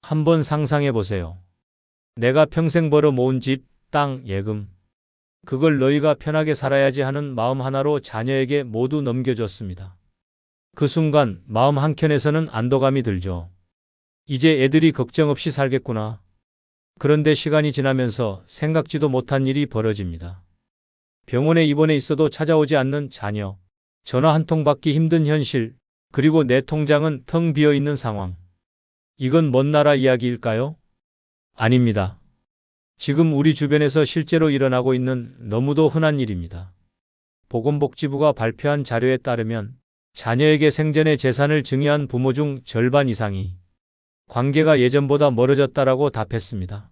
한번 상상해 보세요. 내가 평생 벌어 모은 집, 땅, 예금. 그걸 너희가 편하게 살아야지 하는 마음 하나로 자녀에게 모두 넘겨줬습니다. 그 순간 마음 한켠에서는 안도감이 들죠. 이제 애들이 걱정 없이 살겠구나. 그런데 시간이 지나면서 생각지도 못한 일이 벌어집니다. 병원에 입원해 있어도 찾아오지 않는 자녀, 전화 한 통 받기 힘든 현실, 그리고 내 통장은 텅 비어 있는 상황. 이건 먼 나라 이야기일까요? 아닙니다. 지금 우리 주변에서 실제로 일어나고 있는 너무도 흔한 일입니다. 보건복지부가 발표한 자료에 따르면 자녀에게 생전에 재산을 증여한 부모 중 절반 이상이 관계가 예전보다 멀어졌다라고 답했습니다.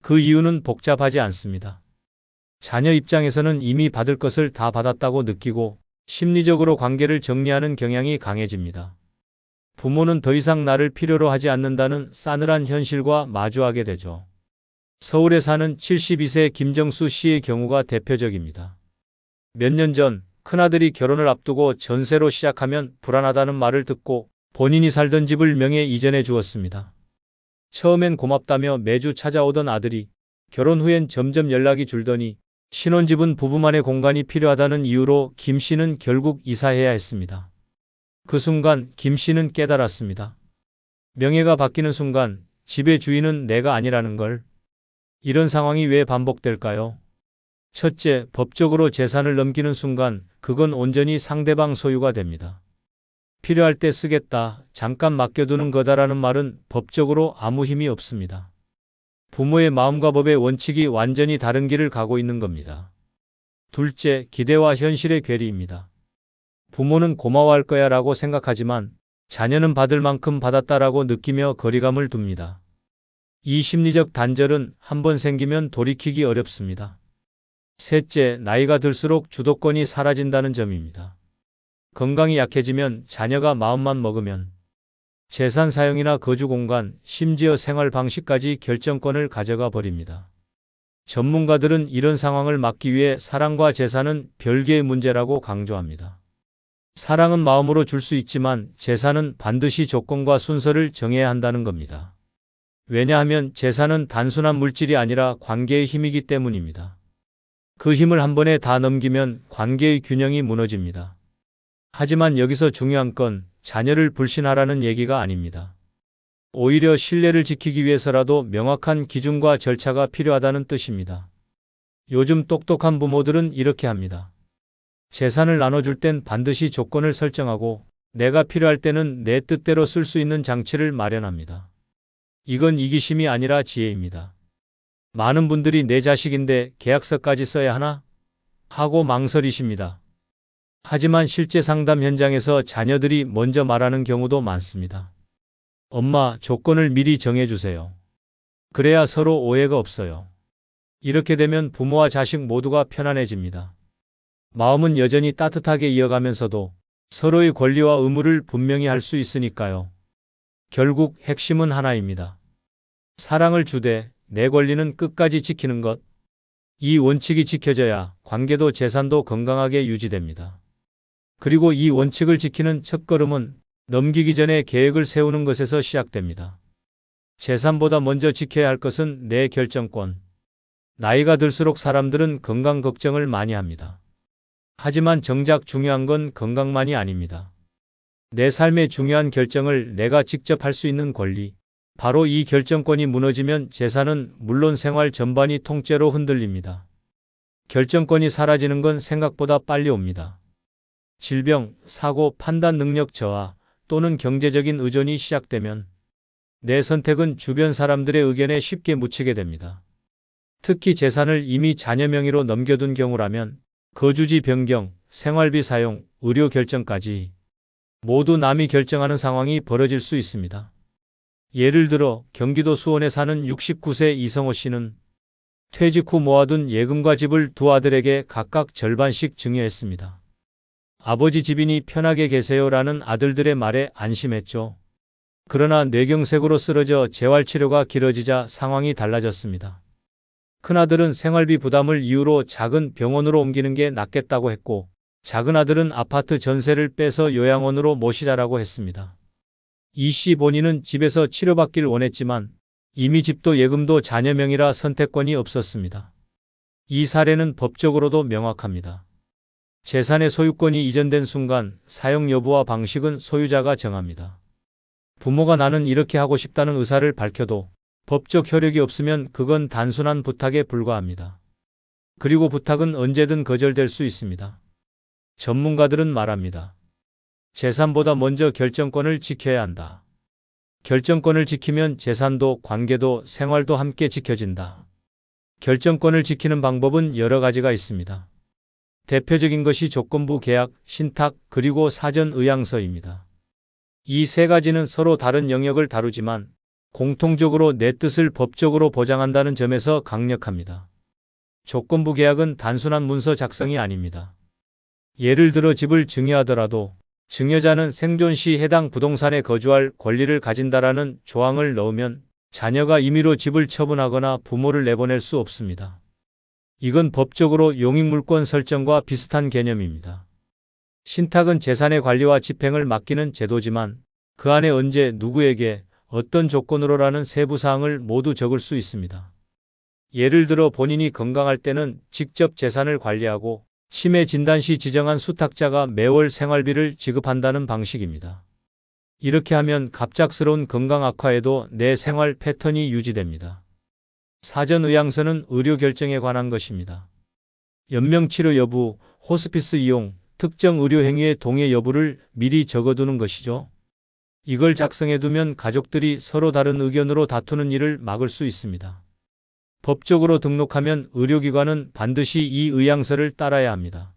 그 이유는 복잡하지 않습니다. 자녀 입장에서는 이미 받을 것을 다 받았다고 느끼고 심리적으로 관계를 정리하는 경향이 강해집니다. 부모는 더 이상 나를 필요로 하지 않는다는 싸늘한 현실과 마주하게 되죠. 서울에 사는 72세 김정수 씨의 경우가 대표적입니다. 몇 년 전 큰아들이 결혼을 앞두고 전세로 시작하면 불안하다는 말을 듣고 본인이 살던 집을 명예 이전해 주었습니다. 처음엔 고맙다며 매주 찾아오던 아들이 결혼 후엔 점점 연락이 줄더니 신혼집은 부부만의 공간이 필요하다는 이유로 김 씨는 결국 이사해야 했습니다. 그 순간 김 씨는 깨달았습니다. 명예가 바뀌는 순간 집의 주인은 내가 아니라는 걸. 이런 상황이 왜 반복될까요? 첫째, 법적으로 재산을 넘기는 순간 그건 온전히 상대방 소유가 됩니다. 필요할 때 쓰겠다, 잠깐 맡겨두는 거다라는 말은 법적으로 아무 힘이 없습니다. 부모의 마음과 법의 원칙이 완전히 다른 길을 가고 있는 겁니다. 둘째, 기대와 현실의 괴리입니다. 부모는 고마워할 거야 라고 생각하지만 자녀는 받을 만큼 받았다라고 느끼며 거리감을 둡니다. 이 심리적 단절은 한번 생기면 돌이키기 어렵습니다. 셋째, 나이가 들수록 주도권이 사라진다는 점입니다. 건강이 약해지면 자녀가 마음만 먹으면 재산 사용이나 거주 공간, 심지어 생활 방식까지 결정권을 가져가 버립니다. 전문가들은 이런 상황을 막기 위해 사랑과 재산은 별개의 문제라고 강조합니다. 사랑은 마음으로 줄 수 있지만 재산은 반드시 조건과 순서를 정해야 한다는 겁니다. 왜냐하면 재산은 단순한 물질이 아니라 관계의 힘이기 때문입니다. 그 힘을 한 번에 다 넘기면 관계의 균형이 무너집니다. 하지만 여기서 중요한 건 자녀를 불신하라는 얘기가 아닙니다. 오히려 신뢰를 지키기 위해서라도 명확한 기준과 절차가 필요하다는 뜻입니다. 요즘 똑똑한 부모들은 이렇게 합니다. 재산을 나눠줄 땐 반드시 조건을 설정하고 내가 필요할 때는 내 뜻대로 쓸 수 있는 장치를 마련합니다. 이건 이기심이 아니라 지혜입니다. 많은 분들이 내 자식인데 계약서까지 써야 하나? 하고 망설이십니다. 하지만 실제 상담 현장에서 자녀들이 먼저 말하는 경우도 많습니다. 엄마, 조건을 미리 정해주세요. 그래야 서로 오해가 없어요. 이렇게 되면 부모와 자식 모두가 편안해집니다. 마음은 여전히 따뜻하게 이어가면서도 서로의 권리와 의무를 분명히 할 수 있으니까요. 결국 핵심은 하나입니다. 사랑을 주되 내 권리는 끝까지 지키는 것. 이 원칙이 지켜져야 관계도 재산도 건강하게 유지됩니다. 그리고 이 원칙을 지키는 첫걸음은 넘기기 전에 계획을 세우는 것에서 시작됩니다. 재산보다 먼저 지켜야 할 것은 내 결정권. 나이가 들수록 사람들은 건강 걱정을 많이 합니다. 하지만 정작 중요한 건 건강만이 아닙니다. 내 삶의 중요한 결정을 내가 직접 할 수 있는 권리. 바로 이 결정권이 무너지면 재산은 물론 생활 전반이 통째로 흔들립니다. 결정권이 사라지는 건 생각보다 빨리 옵니다. 질병, 사고, 판단 능력 저하 또는 경제적인 의존이 시작되면 내 선택은 주변 사람들의 의견에 쉽게 묻히게 됩니다. 특히 재산을 이미 자녀 명의로 넘겨둔 경우라면 거주지 변경, 생활비 사용, 의료 결정까지 모두 남이 결정하는 상황이 벌어질 수 있습니다. 예를 들어 경기도 수원에 사는 69세 이성호 씨는 퇴직 후 모아둔 예금과 집을 두 아들에게 각각 절반씩 증여했습니다. 아버지 집이니 편하게 계세요라는 아들들의 말에 안심했죠. 그러나 뇌경색으로 쓰러져 재활치료가 길어지자 상황이 달라졌습니다. 큰아들은 생활비 부담을 이유로 작은 병원으로 옮기는 게 낫겠다고 했고 작은 아들은 아파트 전세를 빼서 요양원으로 모시자라고 했습니다. 이 씨 본인은 집에서 치료받길 원했지만 이미 집도 예금도 자녀 명의라 선택권이 없었습니다. 이 사례는 법적으로도 명확합니다. 재산의 소유권이 이전된 순간 사용 여부와 방식은 소유자가 정합니다. 부모가 나는 이렇게 하고 싶다는 의사를 밝혀도 법적 효력이 없으면 그건 단순한 부탁에 불과합니다. 그리고 부탁은 언제든 거절될 수 있습니다. 전문가들은 말합니다. 재산보다 먼저 결정권을 지켜야 한다. 결정권을 지키면 재산도 관계도 생활도 함께 지켜진다. 결정권을 지키는 방법은 여러 가지가 있습니다. 대표적인 것이 조건부 계약, 신탁, 그리고 사전 의향서입니다. 이 세 가지는 서로 다른 영역을 다루지만 공통적으로 내 뜻을 법적으로 보장한다는 점에서 강력합니다. 조건부 계약은 단순한 문서 작성이 아닙니다. 예를 들어 집을 증여하더라도 증여자는 생존 시 해당 부동산에 거주할 권리를 가진다라는 조항을 넣으면 자녀가 임의로 집을 처분하거나 부모를 내보낼 수 없습니다. 이건 법적으로 용익물권 설정과 비슷한 개념입니다. 신탁은 재산의 관리와 집행을 맡기는 제도지만 그 안에 언제 누구에게 어떤 조건으로라는 세부 사항을 모두 적을 수 있습니다. 예를 들어 본인이 건강할 때는 직접 재산을 관리하고 치매 진단 시 지정한 수탁자가 매월 생활비를 지급한다는 방식입니다. 이렇게 하면 갑작스러운 건강 악화에도 내 생활 패턴이 유지됩니다. 사전 의향서는 의료 결정에 관한 것입니다. 연명치료 여부, 호스피스 이용, 특정 의료 행위의 동의 여부를 미리 적어두는 것이죠. 이걸 작성해두면 가족들이 서로 다른 의견으로 다투는 일을 막을 수 있습니다. 법적으로 등록하면 의료기관은 반드시 이 의향서를 따라야 합니다.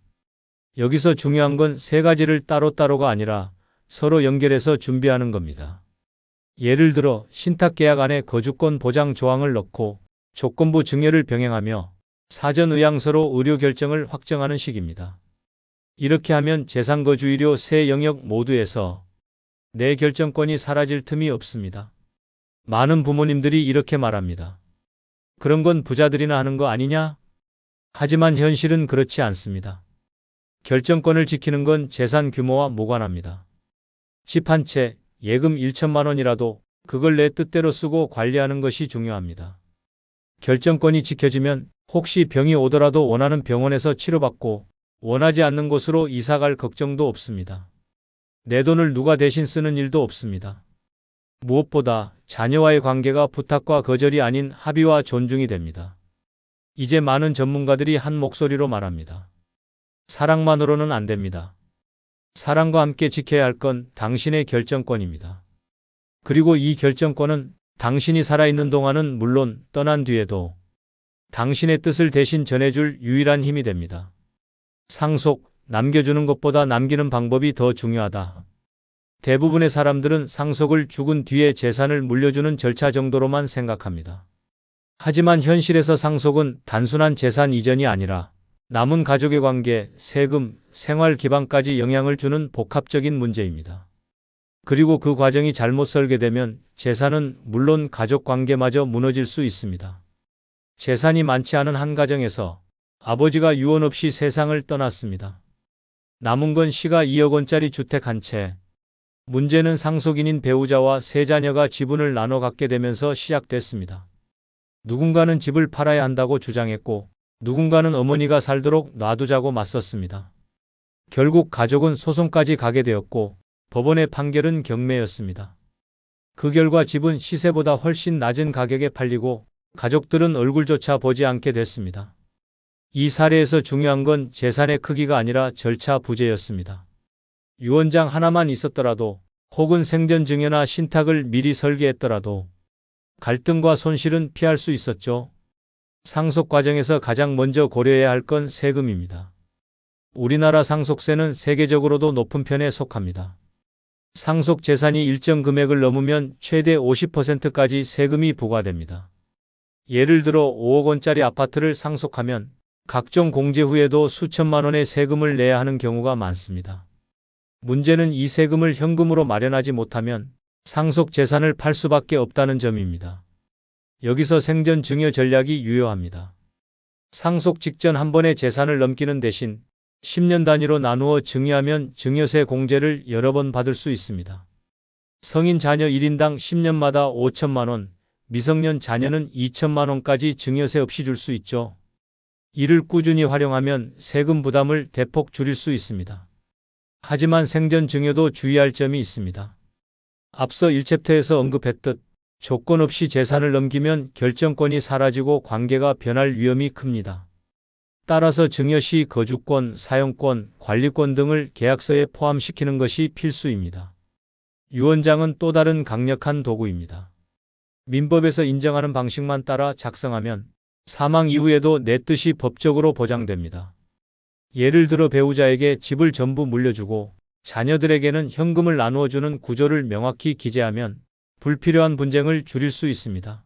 여기서 중요한 건 세 가지를 따로따로가 아니라 서로 연결해서 준비하는 겁니다. 예를 들어 신탁계약 안에 거주권 보장 조항을 넣고 조건부 증여를 병행하며 사전 의향서로 의료 결정을 확정하는 식입니다. 이렇게 하면 재산거주의료 세 영역 모두에서 내 결정권이 사라질 틈이 없습니다. 많은 부모님들이 이렇게 말합니다. 그런 건 부자들이나 하는 거 아니냐? 하지만 현실은 그렇지 않습니다. 결정권을 지키는 건 재산 규모와 무관합니다. 집 한 채, 예금 1천만 원이라도 그걸 내 뜻대로 쓰고 관리하는 것이 중요합니다. 결정권이 지켜지면 혹시 병이 오더라도 원하는 병원에서 치료받고 원하지 않는 곳으로 이사갈 걱정도 없습니다. 내 돈을 누가 대신 쓰는 일도 없습니다. 무엇보다 자녀와의 관계가 부탁과 거절이 아닌 합의와 존중이 됩니다. 이제 많은 전문가들이 한 목소리로 말합니다. 사랑만으로는 안 됩니다. 사랑과 함께 지켜야 할 건 당신의 결정권입니다. 그리고 이 결정권은 당신이 살아있는 동안은 물론 떠난 뒤에도 당신의 뜻을 대신 전해줄 유일한 힘이 됩니다. 상속, 남겨주는 것보다 남기는 방법이 더 중요하다. 대부분의 사람들은 상속을 죽은 뒤에 재산을 물려주는 절차 정도로만 생각합니다. 하지만 현실에서 상속은 단순한 재산 이전이 아니라 남은 가족의 관계, 세금, 생활 기반까지 영향을 주는 복합적인 문제입니다. 그리고 그 과정이 잘못 설계되면 재산은 물론 가족 관계마저 무너질 수 있습니다. 재산이 많지 않은 한 가정에서 아버지가 유언 없이 세상을 떠났습니다. 남은 건 시가 2억 원짜리 주택 한 채. 문제는 상속인인 배우자와 세 자녀가 지분을 나눠 갖게 되면서 시작됐습니다. 누군가는 집을 팔아야 한다고 주장했고 누군가는 어머니가 살도록 놔두자고 맞섰습니다. 결국 가족은 소송까지 가게 되었고 법원의 판결은 경매였습니다. 그 결과 집은 시세보다 훨씬 낮은 가격에 팔리고 가족들은 얼굴조차 보지 않게 됐습니다. 이 사례에서 중요한 건 재산의 크기가 아니라 절차 부재였습니다. 유언장 하나만 있었더라도 혹은 생전 증여나 신탁을 미리 설계했더라도 갈등과 손실은 피할 수 있었죠. 상속 과정에서 가장 먼저 고려해야 할 건 세금입니다. 우리나라 상속세는 세계적으로도 높은 편에 속합니다. 상속 재산이 일정 금액을 넘으면 최대 50%까지 세금이 부과됩니다. 예를 들어 5억 원짜리 아파트를 상속하면 각종 공제 후에도 수천만 원의 세금을 내야 하는 경우가 많습니다. 문제는 이 세금을 현금으로 마련하지 못하면 상속 재산을 팔 수밖에 없다는 점입니다. 여기서 생전 증여 전략이 유효합니다. 상속 직전 한 번에 재산을 넘기는 대신 10년 단위로 나누어 증여하면 증여세 공제를 여러 번 받을 수 있습니다. 성인 자녀 1인당 10년마다 5천만 원, 미성년 자녀는 2천만 원까지 증여세 없이 줄 수 있죠. 이를 꾸준히 활용하면 세금 부담을 대폭 줄일 수 있습니다. 하지만 생전 증여도 주의할 점이 있습니다. 앞서 1챕터에서 언급했듯 조건 없이 재산을 넘기면 결정권이 사라지고 관계가 변할 위험이 큽니다. 따라서 증여 시 거주권, 사용권, 관리권 등을 계약서에 포함시키는 것이 필수입니다. 유언장은 또 다른 강력한 도구입니다. 민법에서 인정하는 방식만 따라 작성하면 사망 이후에도 내 뜻이 법적으로 보장됩니다. 예를 들어 배우자에게 집을 전부 물려주고 자녀들에게는 현금을 나누어주는 구조를 명확히 기재하면 불필요한 분쟁을 줄일 수 있습니다.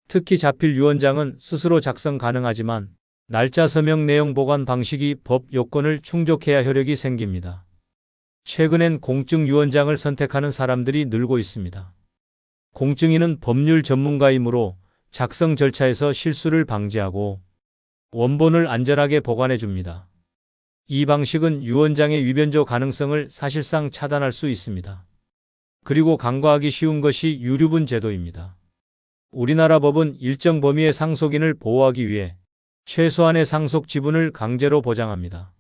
특히 자필 유언장은 스스로 작성 가능하지만 날짜 서명 내용 보관 방식이 법 요건을 충족해야 효력이 생깁니다. 최근엔 공증 유언장을 선택하는 사람들이 늘고 있습니다. 공증인은 법률 전문가이므로 작성 절차에서 실수를 방지하고 원본을 안전하게 보관해 줍니다. 이 방식은 유언장의 위변조 가능성을 사실상 차단할 수 있습니다. 그리고 간과하기 쉬운 것이 유류분 제도입니다. 우리나라 법은 일정 범위의 상속인을 보호하기 위해 최소한의 상속 지분을 강제로 보장합니다.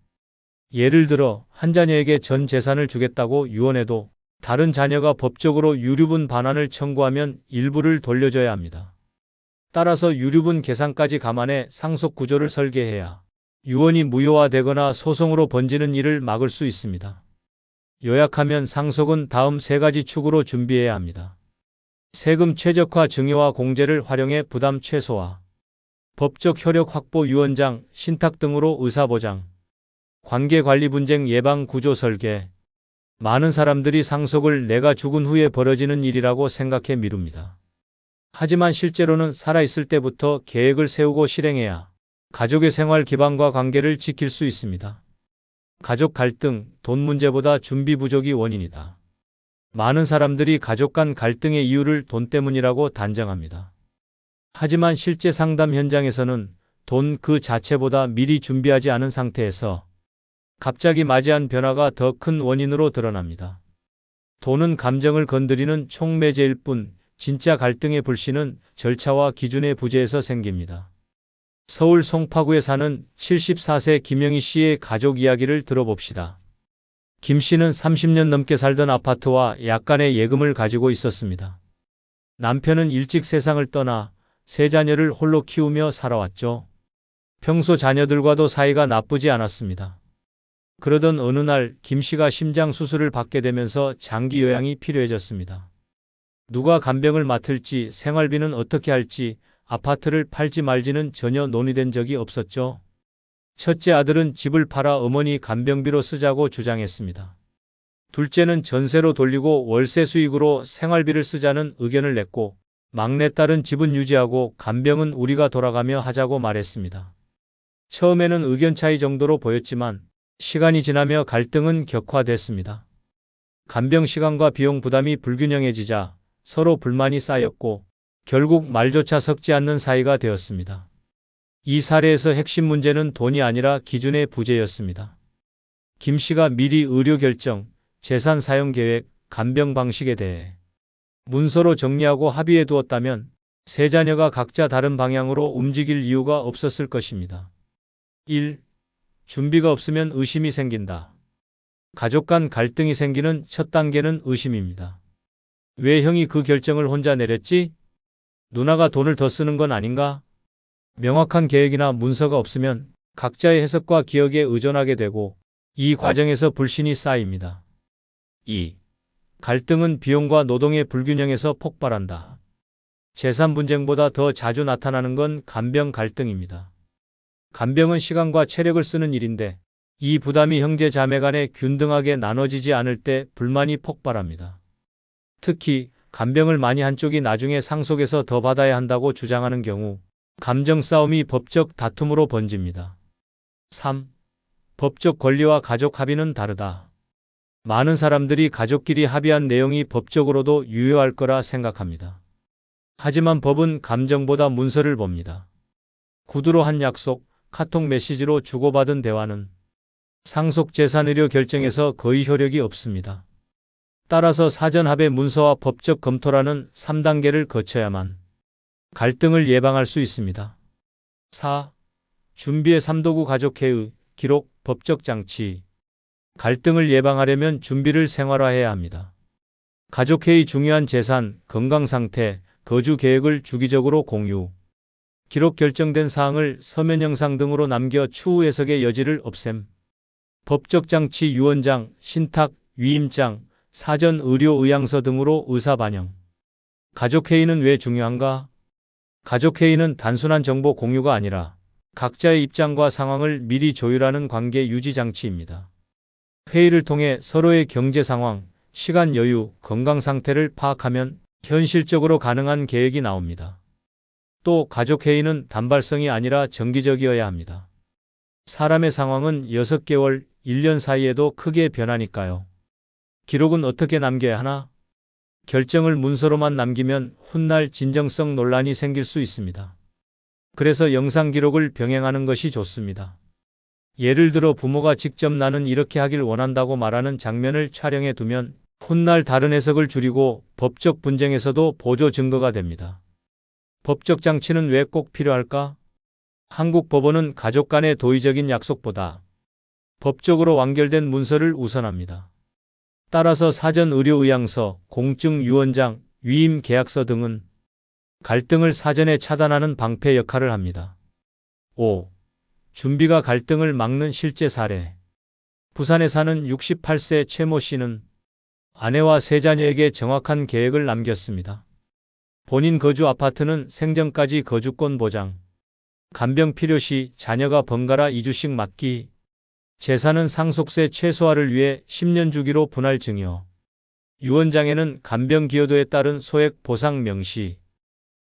예를 들어 한 자녀에게 전 재산을 주겠다고 유언해도 다른 자녀가 법적으로 유류분 반환을 청구하면 일부를 돌려줘야 합니다. 따라서 유류분 계산까지 감안해 상속 구조를 설계해야 유언이 무효화되거나 소송으로 번지는 일을 막을 수 있습니다. 요약하면 상속은 다음 세 가지 축으로 준비해야 합니다. 세금 최적화 증여와 공제를 활용해 부담 최소화, 법적 효력 확보 유언장, 신탁 등으로 의사보장, 관계관리 분쟁 예방 구조 설계. 많은 사람들이 상속을 내가 죽은 후에 벌어지는 일이라고 생각해 미룹니다. 하지만 실제로는 살아있을 때부터 계획을 세우고 실행해야 가족의 생활 기반과 관계를 지킬 수 있습니다. 가족 갈등, 돈 문제보다 준비 부족이 원인이다. 많은 사람들이 가족 간 갈등의 이유를 돈 때문이라고 단정합니다. 하지만 실제 상담 현장에서는 돈 그 자체보다 미리 준비하지 않은 상태에서 갑자기 맞이한 변화가 더 큰 원인으로 드러납니다. 돈은 감정을 건드리는 촉매제일 뿐 진짜 갈등의 불씨는 절차와 기준의 부재에서 생깁니다. 서울 송파구에 사는 74세 김영희 씨의 가족 이야기를 들어봅시다. 김 씨는 30년 넘게 살던 아파트와 약간의 예금을 가지고 있었습니다. 남편은 일찍 세상을 떠나 세 자녀를 홀로 키우며 살아왔죠. 평소 자녀들과도 사이가 나쁘지 않았습니다. 그러던 어느 날 김 씨가 심장 수술을 받게 되면서 장기 요양이 필요해졌습니다. 누가 간병을 맡을지, 생활비는 어떻게 할지, 아파트를 팔지 말지는 전혀 논의된 적이 없었죠. 첫째 아들은 집을 팔아 어머니 간병비로 쓰자고 주장했습니다. 둘째는 전세로 돌리고 월세 수익으로 생활비를 쓰자는 의견을 냈고, 막내딸은 집은 유지하고 간병은 우리가 돌아가며 하자고 말했습니다. 처음에는 의견 차이 정도로 보였지만 시간이 지나며 갈등은 격화됐습니다. 간병 시간과 비용 부담이 불균형해지자 서로 불만이 쌓였고 결국 말조차 섞지 않는 사이가 되었습니다. 이 사례에서 핵심 문제는 돈이 아니라 기준의 부재였습니다. 김 씨가 미리 의료 결정, 재산 사용 계획, 간병 방식에 대해 문서로 정리하고 합의해 두었다면 세 자녀가 각자 다른 방향으로 움직일 이유가 없었을 것입니다. 1. 준비가 없으면 의심이 생긴다. 가족 간 갈등이 생기는 첫 단계는 의심입니다. 왜 형이 그 결정을 혼자 내렸지? 누나가 돈을 더 쓰는 건 아닌가? 명확한 계획이나 문서가 없으면 각자의 해석과 기억에 의존하게 되고 이 과정에서 불신이 쌓입니다. 2. 갈등은 비용과 노동의 불균형에서 폭발한다. 재산 분쟁보다 더 자주 나타나는 건 간병 갈등입니다. 간병은 시간과 체력을 쓰는 일인데 이 부담이 형제 자매 간에 균등하게 나눠지지 않을 때 불만이 폭발합니다. 특히 간병을 많이 한 쪽이 나중에 상속에서 더 받아야 한다고 주장하는 경우 감정 싸움이 법적 다툼으로 번집니다. 3. 법적 권리와 가족 합의는 다르다. 많은 사람들이 가족끼리 합의한 내용이 법적으로도 유효할 거라 생각합니다. 하지만 법은 감정보다 문서를 봅니다. 구두로 한 약속, 카톡 메시지로 주고받은 대화는 상속 재산 의료 결정에서 거의 효력이 없습니다. 따라서 사전합의 문서와 법적 검토라는 3단계를 거쳐야만 갈등을 예방할 수 있습니다. 4. 준비의 3도구 가족회의, 기록, 법적 장치. 갈등을 예방하려면 준비를 생활화해야 합니다. 가족회의 중요한 재산, 건강 상태, 거주 계획을 주기적으로 공유. 기록 결정된 사항을 서면 영상 등으로 남겨 추후 해석의 여지를 없앰. 법적 장치 유언장, 신탁, 위임장, 사전 의료 의향서 등으로 의사 반영. 가족회의는 왜 중요한가? 가족회의는 단순한 정보 공유가 아니라 각자의 입장과 상황을 미리 조율하는 관계 유지 장치입니다. 회의를 통해 서로의 경제 상황, 시간 여유, 건강 상태를 파악하면 현실적으로 가능한 계획이 나옵니다. 또 가족회의는 단발성이 아니라 정기적이어야 합니다. 사람의 상황은 6개월, 1년 사이에도 크게 변하니까요. 기록은 어떻게 남겨야 하나? 결정을 문서로만 남기면 훗날 진정성 논란이 생길 수 있습니다. 그래서 영상 기록을 병행하는 것이 좋습니다. 예를 들어 부모가 직접 나는 이렇게 하길 원한다고 말하는 장면을 촬영해 두면 훗날 다른 해석을 줄이고 법적 분쟁에서도 보조 증거가 됩니다. 법적 장치는 왜 꼭 필요할까? 한국 법원은 가족 간의 도의적인 약속보다 법적으로 완결된 문서를 우선합니다. 따라서 사전 의료 의향서, 공증 유언장, 위임 계약서 등은 갈등을 사전에 차단하는 방패 역할을 합니다. 5. 준비가 갈등을 막는 실제 사례. 부산에 사는 68세 최모 씨는 아내와 세 자녀에게 정확한 계획을 남겼습니다. 본인 거주 아파트는 생전까지 거주권 보장, 간병 필요 시 자녀가 번갈아 2주씩 맡기, 재산은 상속세 최소화를 위해 10년 주기로 분할 증여, 유언장에는 간병 기여도에 따른 소액 보상 명시.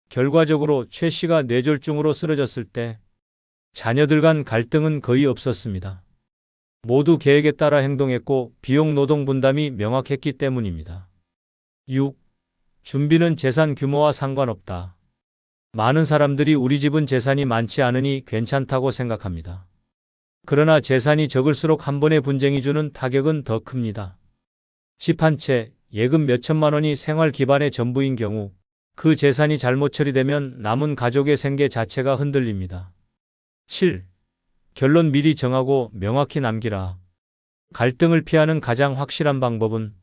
결과적으로 최 씨가 뇌졸중으로 쓰러졌을 때 자녀들 간 갈등은 거의 없었습니다. 모두 계획에 따라 행동했고 비용 노동 분담이 명확했기 때문입니다. 6. 준비는 재산 규모와 상관없다. 많은 사람들이 우리 집은 재산이 많지 않으니 괜찮다고 생각합니다. 그러나 재산이 적을수록 한 번의 분쟁이 주는 타격은 더 큽니다. 집 한 채, 예금 몇천만 원이 생활 기반의 전부인 경우 그 재산이 잘못 처리되면 남은 가족의 생계 자체가 흔들립니다. 7. 결론 미리 정하고 명확히 남기라. 갈등을 피하는 가장 확실한 방법은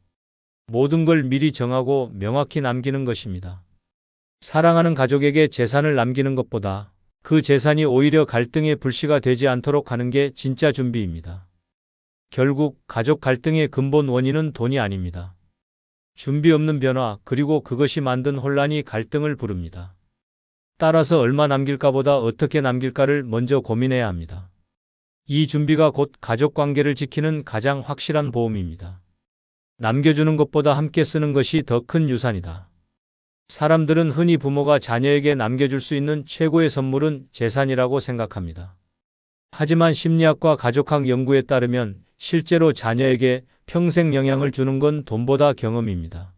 모든 걸 미리 정하고 명확히 남기는 것입니다. 사랑하는 가족에게 재산을 남기는 것보다 그 재산이 오히려 갈등의 불씨가 되지 않도록 하는 게 진짜 준비입니다. 결국 가족 갈등의 근본 원인은 돈이 아닙니다. 준비 없는 변화 그리고 그것이 만든 혼란이 갈등을 부릅니다. 따라서 얼마 남길까보다 어떻게 남길까를 먼저 고민해야 합니다. 이 준비가 곧 가족관계를 지키는 가장 확실한 보험입니다. 남겨주는 것보다 함께 쓰는 것이 더 큰 유산이다. 사람들은 흔히 부모가 자녀에게 남겨줄 수 있는 최고의 선물은 재산이라고 생각합니다. 하지만 심리학과 가족학 연구에 따르면 실제로 자녀에게 평생 영향을 주는 건 돈보다 경험입니다.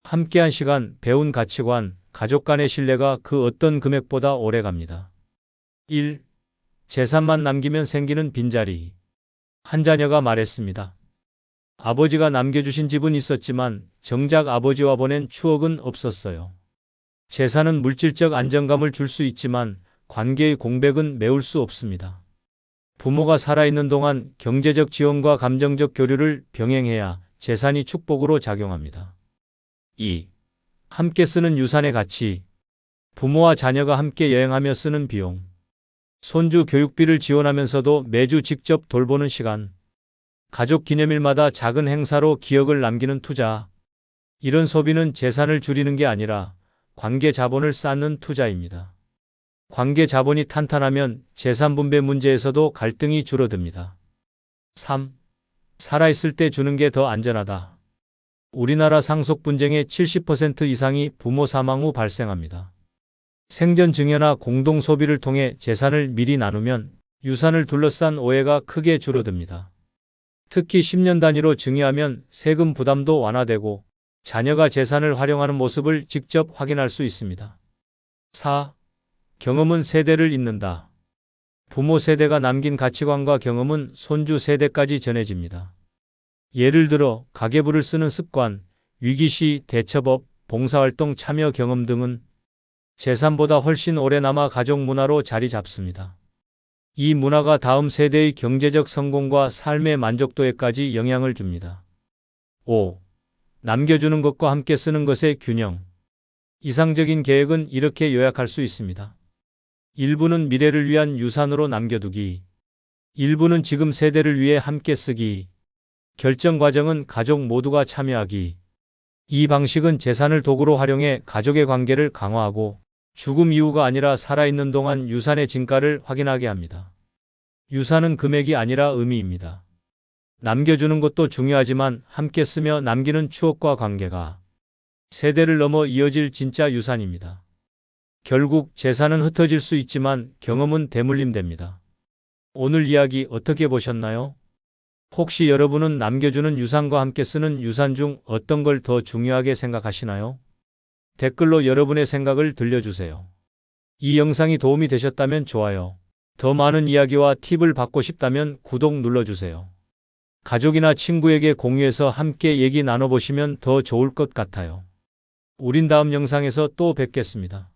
함께한 시간, 배운 가치관, 가족 간의 신뢰가 그 어떤 금액보다 오래갑니다. 1. 재산만 남기면 생기는 빈자리. 한 자녀가 말했습니다. 아버지가 남겨주신 집은 있었지만 정작 아버지와 보낸 추억은 없었어요. 재산은 물질적 안정감을 줄 수 있지만 관계의 공백은 메울 수 없습니다. 부모가 살아있는 동안 경제적 지원과 감정적 교류를 병행해야 재산이 축복으로 작용합니다. 2. 함께 쓰는 유산의 가치. 부모와 자녀가 함께 여행하며 쓰는 비용. 손주 교육비를 지원하면서도 매주 직접 돌보는 시간. 가족 기념일마다 작은 행사로 기억을 남기는 투자. 이런 소비는 재산을 줄이는 게 아니라 관계 자본을 쌓는 투자입니다. 관계 자본이 탄탄하면 재산 분배 문제에서도 갈등이 줄어듭니다. 3. 살아있을 때 주는 게 더 안전하다. 우리나라 상속 분쟁의 70% 이상이 부모 사망 후 발생합니다. 생전 증여나 공동 소비를 통해 재산을 미리 나누면 유산을 둘러싼 오해가 크게 줄어듭니다. 특히 10년 단위로 증여하면 세금 부담도 완화되고 자녀가 재산을 활용하는 모습을 직접 확인할 수 있습니다. 4. 경험은 세대를 잇는다. 부모 세대가 남긴 가치관과 경험은 손주 세대까지 전해집니다. 예를 들어 가계부를 쓰는 습관, 위기시 대처법, 봉사활동 참여 경험 등은 재산보다 훨씬 오래 남아 가족 문화로 자리 잡습니다. 이 문화가 다음 세대의 경제적 성공과 삶의 만족도에까지 영향을 줍니다. 5. 남겨주는 것과 함께 쓰는 것의 균형. 이상적인 계획은 이렇게 요약할 수 있습니다. 일부는 미래를 위한 유산으로 남겨두기. 일부는 지금 세대를 위해 함께 쓰기. 결정 과정은 가족 모두가 참여하기. 이 방식은 재산을 도구로 활용해 가족의 관계를 강화하고 죽음 이후가 아니라 살아있는 동안 유산의 진가를 확인하게 합니다. 유산은 금액이 아니라 의미입니다. 남겨주는 것도 중요하지만 함께 쓰며 남기는 추억과 관계가 세대를 넘어 이어질 진짜 유산입니다. 결국 재산은 흩어질 수 있지만 경험은 대물림됩니다. 오늘 이야기 어떻게 보셨나요? 혹시 여러분은 남겨주는 유산과 함께 쓰는 유산 중 어떤 걸 더 중요하게 생각하시나요? 댓글로 여러분의 생각을 들려주세요. 이 영상이 도움이 되셨다면 좋아요. 더 많은 이야기와 팁을 받고 싶다면 구독 눌러주세요. 가족이나 친구에게 공유해서 함께 얘기 나눠보시면 더 좋을 것 같아요. 우린 다음 영상에서 또 뵙겠습니다.